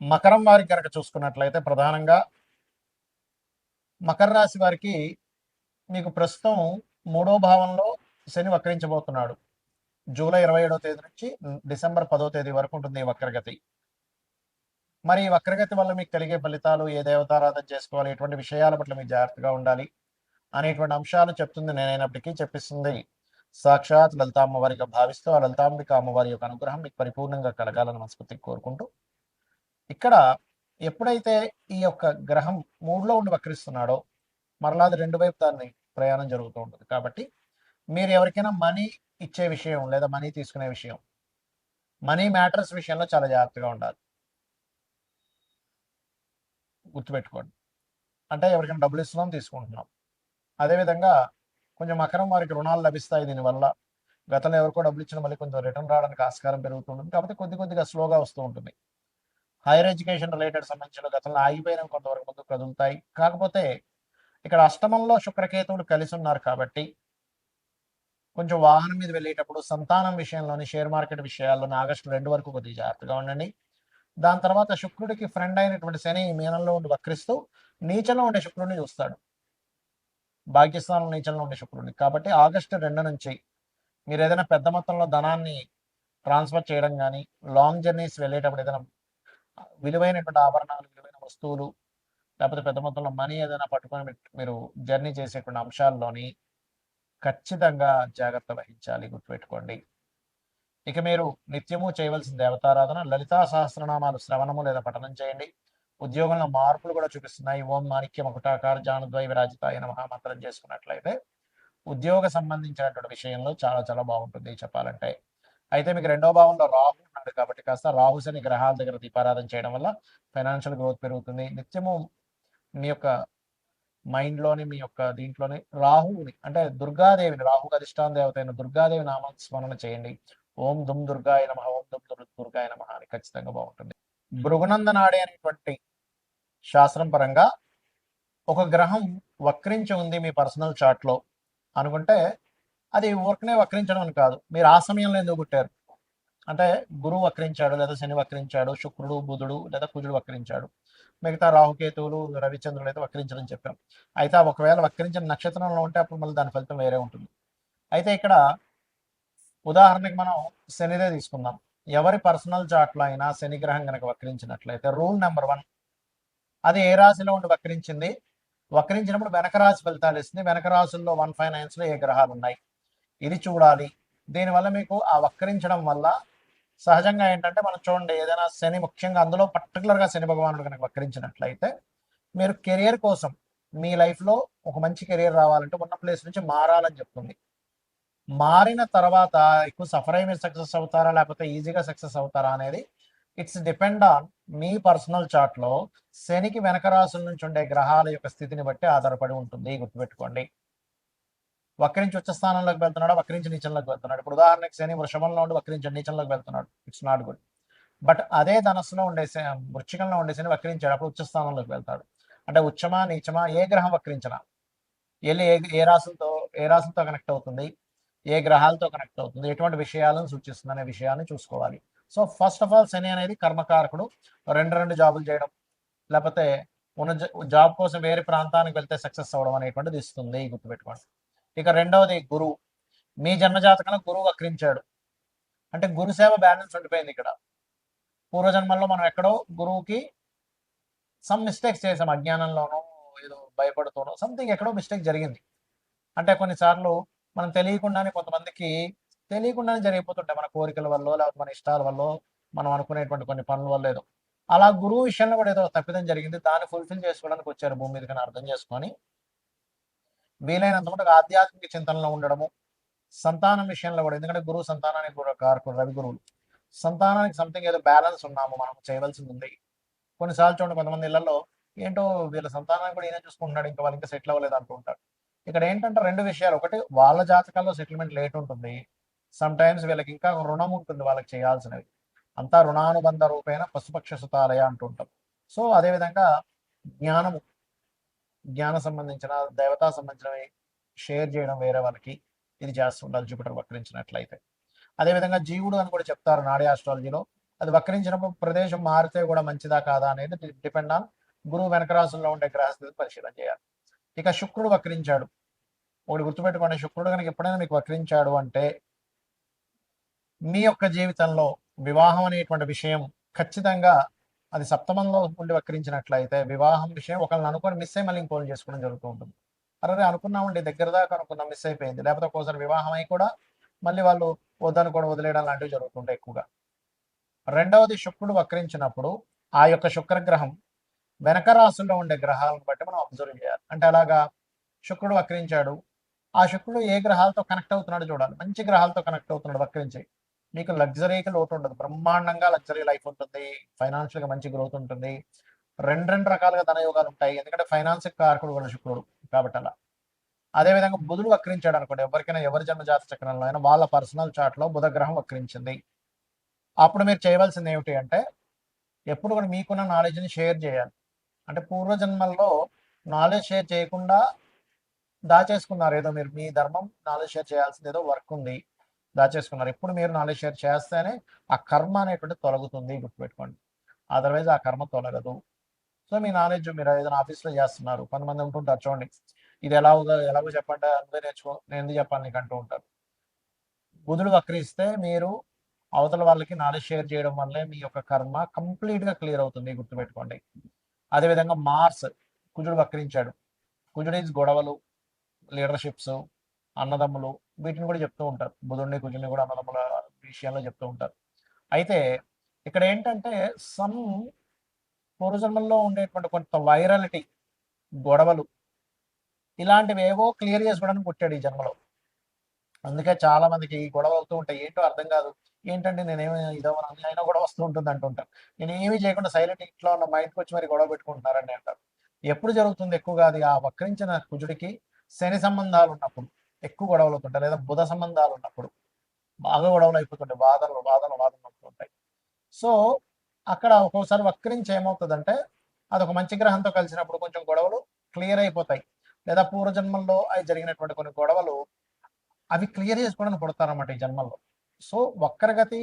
మకరం వారికి కనుక చూసుకున్నట్లయితే ప్రధానంగా మకర రాశి వారికి మీకు ప్రస్తుతం 3వ భావంలో శని వక్రించబోతున్నాడు. జూలై 27వ తేదీ నుంచి డిసెంబర్ 10వ తేదీ వరకు ఉంటుంది ఈ వక్రగతి. మరి ఈ వక్రగతి వల్ల మీకు కలిగే ఫలితాలు, ఏ దేవతారాధన చేసుకోవాలి, ఎటువంటి విషయాల పట్ల మీరు జాగ్రత్తగా ఉండాలి అనేటువంటి అంశాలు చెప్తుంది నేనైనప్పటికీ చెప్పిస్తుంది సాక్షాత్ లలితా అమ్మవారిగా భావిస్తూ ఆ లలితాంబిక అమ్మవారి యొక్క అనుగ్రహం మీకు పరిపూర్ణంగా కలగాలని మనస్ఫూర్తిగా కోరుకుంటూ, ఇక్కడ ఎప్పుడైతే ఈ యొక్క గ్రహం 3లో ఉండి వక్రిస్తున్నాడో మరలా అది 2 వైపు దాన్ని ప్రయాణం జరుగుతూ ఉంటుంది. కాబట్టి మీరు ఎవరికైనా మనీ ఇచ్చే విషయం లేదా మనీ తీసుకునే విషయం, మనీ మ్యాటర్స్ విషయంలో చాలా జాగ్రత్తగా ఉండాలి. గుర్తుపెట్టుకోండి. అంటే ఎవరికైనా డబ్బులు ఇస్తున్నాం, తీసుకుంటున్నాం. అదేవిధంగా కొంచెం మకరం వారికి రుణాలు లభిస్తాయి దీనివల్ల. గతంలో ఎవరికో డబ్బులు ఇచ్చిన మళ్ళీ కొంచెం రిటర్న్ రావడానికి ఆస్కారం పెరుగుతుంటుంది. కాబట్టి కొద్దిగా స్లోగా వస్తూ ఉంటుంది. హైయర్ ఎడ్యుకేషన్ రిలేటెడ్ సంబంధించిన గతంలో ఆగిపోయిన కొంతవరకు ముందుకు కదులుతాయి. కాకపోతే ఇక్కడ అష్టమంలో శుక్రకేతువులు కలిసి ఉన్నారు కాబట్టి కొంచెం వాహనం మీద వెళ్ళేటప్పుడు సంతానం విషయంలోని, షేర్ మార్కెట్ విషయాల్లోని ఆగస్టు 2 వరకు కొద్దిగా జాగ్రత్తగా ఉండండి. దాని తర్వాత శుక్రుడికి ఫ్రెండ్ అయినటువంటి శని మీనంలో ఉండి వక్రిస్తూ నీచంలో ఉండే శుక్రుడిని చూస్తాడు. భాగ్యస్థానం నీచంలో ఉండే శుక్రుడిని. కాబట్టి ఆగస్టు 2 నుంచి మీరు ఏదైనా పెద్ద మొత్తంలో ధనాన్ని ట్రాన్స్ఫర్ చేయడం కానీ, లాంగ్ జర్నీస్ వెళ్ళేటప్పుడు ఏదైనా విలువైనటువంటి ఆభరణాలు, విలువైన వస్తువులు, లేకపోతే పెద్ద మొత్తంలో మనీ ఏదైనా పట్టుకొని మీరు జర్నీ చేసేటువంటి అంశాల్లోని ఖచ్చితంగా జాగ్రత్త వహించాలి. గుర్తుపెట్టుకోండి. ఇక మీరు నిత్యము చేయవలసిన దేవతారాధన లలితా సహస్రనామాలు శ్రవణము లేదా పఠనం చేయండి. ఉద్యోగంలో మార్పులు కూడా చూపిస్తున్నాయి. ఓం మాణిక్య మకుటాకార జానుద్వై విరాజితాయ నమః మంత్రం చేసుకున్నట్లయితే ఉద్యోగ సంబంధించినటువంటి విషయంలో చాలా బాగుంటుంది చెప్పాలంటే. అయితే మీకు 2వ భావంలో రాహు ఉన్నాడు కాబట్టి కాస్త రాహు శని గ్రహాల దగ్గర దీపారాధన చేయడం వల్ల ఫైనాన్షియల్ గ్రోత్ పెరుగుతుంది. నిత్యము మీ యొక్క మైండ్లోని, మీ యొక్క దీంట్లోని రాహువుని అంటే దుర్గాదేవిని, రాహుకు అధిష్టాన దేవత అయిన దుర్గాదేవి నామ స్మరణ చేయండి. ఓం దుమ్ దుర్గాయ నమః, ఓం దుమ్ దుర్గాయ నమః అని ఖచ్చితంగా బాగుంటుంది. భృగునందనాడి అనేటువంటి శాస్త్రం పరంగా ఒక గ్రహం వక్రించి ఉంది మీ పర్సనల్ చార్ట్లో అనుకుంటే అది ఊరికనే వక్రించడం అని కాదు. మీరు ఆ సమయంలో ఎందుకు పుట్టారు అంటే గురువు వక్రించాడు, లేదా శని వక్రించాడు, శుక్రుడు, బుధుడు లేదా కుజుడు వక్రించాడు, మిగతా రాహుకేతువులు, రవిచంద్రుడు అయితే వక్రించడం చెప్పాం. అయితే ఒకవేళ వక్రించిన నక్షత్రంలో ఉంటే అప్పుడు మళ్ళీ దాని ఫలితం వేరే ఉంటుంది. అయితే ఇక్కడ ఉదాహరణకి మనం శనిదే తీసుకుందాం. ఎవరి పర్సనల్ చార్ట్లో అయినా శని గ్రహం కనుక వక్రించినట్లయితే రూల్ నెంబర్ 1, అది ఏ రాశిలో ఉండి వక్రించింది, వక్రించినప్పుడు వెనక రాశి ఫలితాలు ఇస్తుంది. వెనక రాశుల్లో 1, 5, 9లో ఏ గ్రహాలు ఉన్నాయి ఇది చూడాలి. దీనివల్ల మీకు ఆ వక్రించడం వల్ల సహజంగా ఏంటంటే మనం చూడండి, ఏదైనా శని ముఖ్యంగా అందులో పర్టికులర్గా శని భగవానుడు కనుక వక్రించినట్లయితే మీరు కెరియర్ కోసం మీ లైఫ్లో ఒక మంచి కెరియర్ రావాలంటే ఉన్న ప్లేస్ నుంచి మారాలని చెప్తుంది. మారిన తర్వాత ఎక్కువ సఫర్ అయ్యి మీరు సక్సెస్ అవుతారా లేకపోతే ఈజీగా సక్సెస్ అవుతారా అనేది ఇట్స్ డిపెండ్ ఆన్ మీ పర్సనల్ చార్ట్లో శనికి వెనక రాశుల నుంచి ఉండే గ్రహాల యొక్క స్థితిని బట్టి ఆధారపడి ఉంటుంది. గుర్తుపెట్టుకోండి. వక్రించి ఉచ్చ స్థానంలోకి వెళ్తున్నాడు, వక్రించి నీచంలోకి వెళ్తున్నాడు. ఇప్పుడు ఉదాహరణకి శని వృషభంలో ఉండి వక్రించి నీచంలోకి వెళ్తున్నాడు, ఇట్స్ నాట్ గుడ్. బట్ అదే ధనస్సులో ఉండే వృశ్చికంలో ఉండే శని వక్రించాడు, అప్పుడు ఉచ్చ స్థానంలోకి వెళ్తాడు. అంటే ఉచ్చమా నీచమా ఏ గ్రహం వక్రించినా వెళ్ళి ఏ రాశులతో కనెక్ట్ అవుతుంది, ఏ గ్రహాలతో కనెక్ట్ అవుతుంది, ఎటువంటి విషయాలను సూచిస్తుంది అనే విషయాన్ని చూసుకోవాలి. సో ఫస్ట్ ఆఫ్ ఆల్ శని అనేది కర్మకారకుడు. రెండు జాబులు చేయడం లేకపోతే ఉన్న జాబ్ కోసం వేరే ప్రాంతానికి వెళ్తే సక్సెస్ అవ్వడం అనేటువంటిది ఇస్తుంది. గుర్తుపెట్టుకోండి. ఇక రెండవది గురువు. మీ జన్మజాతకంలో గురువు వక్రించాడు అంటే గురుసేవ బ్యాలెన్స్ ఉండిపోయింది. ఇక్కడ పూర్వజన్మల్లో మనం ఎక్కడో గురువుకి సమ్ మిస్టేక్స్ చేసాం, అజ్ఞానంలోనో ఏదో భయపడుతూనో సంథింగ్ ఎక్కడో మిస్టేక్ జరిగింది. అంటే కొన్నిసార్లు మనం తెలియకుండానే కొంతమందికి తెలియకుండానే జరిగిపోతుంటాయి, మన కోరికల వల్ల లేకపోతే మన ఇష్టాల వల్ల, మనం అనుకునేటువంటి కొన్ని పనుల వల్ల ఏదో అలా గురువు విషయంలో కూడా ఏదో తప్పిదం జరిగింది. దాన్ని ఫుల్ఫిల్ చేసుకోవడానికి వచ్చారు భూమి మీదకి అని అర్థం చేసుకొని వీలైనంత మటుకు ఆధ్యాత్మిక చింతనలో ఉండడము. సంతానం విషయంలో కూడా, ఎందుకంటే గురువు సంతానానికి కూడా కారకుడు, రవి గురువులు. సంతానానికి సంథింగ్ ఏదో బ్యాలెన్స్ ఉన్నాము మనం చేయవలసింది ఉంది. కొన్నిసార్లు చూడండి కొంతమంది ఇళ్లలో ఏంటో వీళ్ళ సంతానాన్ని కూడా ఈయన చూసుకుంటున్నాడు, ఇంకా వాళ్ళు ఇంకా సెటిల్ అవ్వలేదు అంటూ ఉంటారు. ఇక్కడ ఏంటంటే 2 విషయాలు. ఒకటి, వాళ్ళ జాతకాల్లో సెటిల్మెంట్ లేట్ ఉంటుంది. సమ్ టైమ్స్ వీళ్ళకి ఇంకా రుణం ఉంటుంది వాళ్ళకి చేయాల్సినవి. అంతా రుణానుబంధ రూపేణ పశుపక్ష సుతాలయ అంటుంటాం. సో అదేవిధంగా జ్ఞానము, జ్ఞాన సంబంధించిన దేవతా సంబంధించినవి షేర్ చేయడం వేరే వాళ్ళకి ఇది చేస్తుండాలి జూపిటర్ వక్రించినట్లయితే. అదేవిధంగా జీవుడు అని కూడా చెప్తారు నాడీ ఆస్ట్రాలజీలో. అది వక్రించినప్పుడు ప్రదేశం మారితే కూడా మంచిదా కాదా అనేది డిపెండ్ ఆన్ గురువు వెనక రాశుల్లో ఉండే గ్రహస్థితిని పరిశీలన చేయాలి. ఇక శుక్రుడు వక్రించాడు. ఒకటి గుర్తుపెట్టుకోండి, శుక్రుడు కనుక ఎప్పుడైనా మీకు వక్రించాడు అంటే మీ యొక్క జీవితంలో వివాహం అనేటువంటి విషయం ఖచ్చితంగా అది సప్తమంలో ఉండి వక్రించినట్లయితే వివాహం విషయం ఒకళ్ళని అనుకొని మిస్ అయ్యి మళ్ళీ ఇంకోళ్ళు చేసుకోవడం జరుగుతూ ఉంటుంది. అరే అనుకున్నామండి, దగ్గర దాకా అనుకున్నాం, మిస్ అయిపోయింది. లేకపోతే ఒక్కోసారి వివాహం అయి కూడా మళ్ళీ వాళ్ళు వద్దని కూడా వదిలేయడం లాంటివి జరుగుతుంటాయి ఎక్కువగా. రెండవది, శుక్రుడు వక్రించినప్పుడు ఆ యొక్క శుక్రగ్రహం వెనక రాశుల్లో ఉండే గ్రహాలను బట్టి మనం అబ్జర్వ్ చేయాలి. అంటే అలాగా శుక్రుడు వక్రించాడు, ఆ శుక్రుడు ఏ గ్రహాలతో కనెక్ట్ అవుతున్నాడు చూడాలి. మంచి గ్రహాలతో కనెక్ట్ అవుతున్నాడు వక్రించి, మీకు లగ్జరీకి లోటు ఉండదు, బ్రహ్మాండంగా లగ్జరీ లైఫ్ ఉంటుంది, ఫైనాన్షియల్గా మంచి గ్రోత్ ఉంటుంది, రెండు రకాలుగా ధనయోగాలు ఉంటాయి. ఎందుకంటే ఫైనాన్స్ కారకుడు కూడా శుక్రుడు కాబట్టి అలా. అదేవిధంగా బుధుడు వక్రించాడు అనుకోండి, ఎవరికైనా ఎవరి జన్మ జాత చక్రంలో అయినా వాళ్ళ పర్సనల్ చార్ట్లో బుధ గ్రహం వక్రించింది, అప్పుడు మీరు చేయవలసింది ఏమిటి అంటే ఎప్పుడు కూడా మీకున్న నాలెడ్జ్ని షేర్ చేయాలి. అంటే పూర్వజన్మల్లో నాలెడ్జ్ షేర్ చేయకుండా దాచేసుకున్నారు, ఏదో మీరు మీ ధర్మం నాలెడ్జ్ షేర్ చేయాల్సింది ఏదో వర్క్ ఉంది దాచేసుకున్నారు. ఎప్పుడు మీరు నాలెడ్జ్ షేర్ చేస్తేనే ఆ కర్మ అనేటువంటి తొలగుతుంది, గుర్తుపెట్టుకోండి. అదర్వైజ్ ఆ కర్మ తొలగదు. సో మీ నాలెడ్జ్ మీరు ఏదైనా ఆఫీస్లో చేస్తున్నారు, కొంతమంది ఉంటుంటారు చూడండి, ఇది ఎలాగో చెప్పండి, అందరూ నేర్చుకో, నేను ఎందుకు చెప్పాలి నీకు అంటూ ఉంటారు. బుధుడు వక్రిస్తే మీరు అవతల వాళ్ళకి నాలెడ్జ్ షేర్ చేయడం వల్లే మీ యొక్క కర్మ కంప్లీట్గా క్లియర్ అవుతుంది, గుర్తుపెట్టుకోండి. అదేవిధంగా మార్స్, కుజుడు వక్రించాడు. కుజుడు ఈజ్ గొడవలు, లీడర్షిప్స్, అన్నదమ్ములు, వీటిని కూడా చెప్తూ ఉంటారు. బుధుడిని కుజుడిని కూడా అన్నదమ్ముల విషయంలో చెప్తూ ఉంటారు. అయితే ఇక్కడ ఏంటంటే సమ్ పూర్వజన్మల్లో ఉండేటువంటి కొంత వైరాలిటీ, గొడవలు, ఇలాంటివి ఏవో క్లియర్ చేసుకోవడానికి పుట్టాడు ఈ జన్మలో. అందుకే చాలా మందికి గొడవ అవుతూ ఉంటాయి, ఏంటో అర్థం కాదు. ఏంటంటే నేనేమి ఇదవని అయినా గొడవ వస్తూ ఉంటుంది అంటుంటారు. నేను ఏమీ చేయకుండా సైలెంట్ ఇంట్లో ఉన్న మైండ్కి వచ్చి మరి గొడవ పెట్టుకుంటున్నారని అంటారు. ఎప్పుడు జరుగుతుంది ఎక్కువగా అది, ఆ వక్రించిన కుజుడికి శని సంబంధాలు ఉన్నప్పుడు ఎక్కువ గొడవలు అవుతుంటాయి, లేదా బుధ సంబంధాలు ఉన్నప్పుడు బాగా గొడవలు అయిపోతుంటాయి, వాదనలు అవుతుంటాయి. సో అక్కడ ఒక్కోసారి వక్రించి ఏమవుతుందంటే అదొక మంచి గ్రహంతో కలిసినప్పుడు కొంచెం గొడవలు క్లియర్ అయిపోతాయి, లేదా పూర్వజన్మల్లో అవి జరిగినటువంటి కొన్ని గొడవలు అవి క్లియర్ చేసుకోవడానికి పుడతారన్నమాట ఈ జన్మల్లో. సో వక్రగతి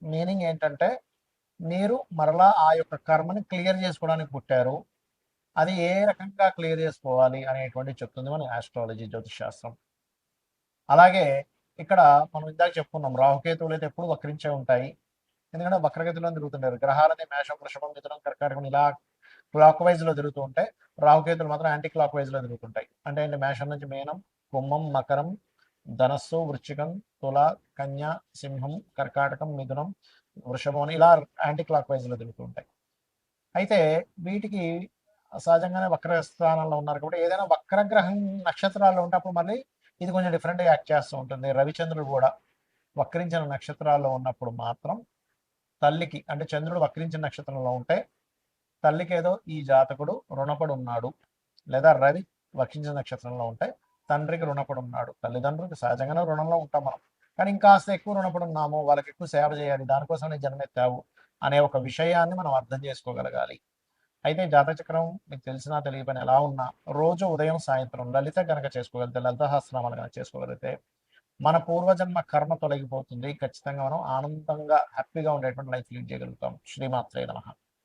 మీనింగ్ ఏంటంటే మీరు మరలా ఆ యొక్క కర్మని క్లియర్ చేసుకోవడానికి పుట్టారు, అది ఏ రకంగా క్లియర్ చేసుకోవాలి అనేటువంటి చెప్తుంది మన ఆస్ట్రాలజీ, జ్యోతిష్ శాస్త్రం. అలాగే ఇక్కడ మనం ఇందాక చెప్పుకున్నాం, రాహుకేతువులు అయితే ఎప్పుడు వక్రించే ఉంటాయి, ఎందుకంటే వక్రగతిలో తిరుగుతుంటారు. గ్రహాలని మేషం, వృషభం, మిథునం, కర్కాటకం ఇలా క్లాక్ వైజ్ లో తిరుగుతూ ఉంటాయి, రాహుకేతులు మాత్రం యాంటీ క్లాక్ వైజ్ లో తిరుగుతుంటాయి. అంటే మేషం నుంచి మీనం, కుంభం, మకరం, ధనస్సు, వృశ్చికం, తుల, కన్య, సింహం, కర్కాటకం, మిథునం, వృషభం ఇలా యాంటీ క్లాక్ వైజ్ లో తిరుగుతూ ఉంటాయి. అయితే వీటికి సహజంగానే వక్ర స్థానంలో ఉన్నారు కాబట్టి ఏదైనా వక్రగ్రహం నక్షత్రాల్లో ఉంటే అప్పుడు మళ్ళీ ఇది కొంచెం డిఫరెంట్గా యాక్ట్ చేస్తూ ఉంటుంది. రవిచంద్రుడు కూడా వక్రించిన నక్షత్రాల్లో ఉన్నప్పుడు మాత్రం తల్లికి, అంటే చంద్రుడు వక్రించిన నక్షత్రంలో ఉంటే తల్లికి ఏదో ఈ జాతకుడు రుణపడి ఉన్నాడు, లేదా రవి వక్రించిన నక్షత్రంలో ఉంటే తండ్రికి రుణపడి ఉన్నాడు. తల్లిదండ్రులకు సహజంగానే రుణంలో ఉంటాం మనం, కానీ ఇంకాస్త ఎక్కువ రుణపడి ఉన్నాము, వాళ్ళకి ఎక్కువ సేవ చేయాలి, దానికోసం నేను జన్మెత్తావు అనే ఒక విషయాన్ని మనం అర్థం చేసుకోగలగాలి. అయితే జాతచక్రం మీకు తెలిసినా తెలియపని ఎలా ఉన్నా రోజు ఉదయం సాయంత్రం లలిత గనక చేసుకోగలిగితే, లలిత సహస్రనామాలు కనుక చేసుకోగలిగితే మన పూర్వజన్మ కర్మ తొలగిపోతుంది. ఖచ్చితంగా మనం ఆనందంగా హ్యాపీగా ఉండేటువంటి లైఫ్ లీడ్ చేయగలుగుతాం. శ్రీమాత్రే నమః.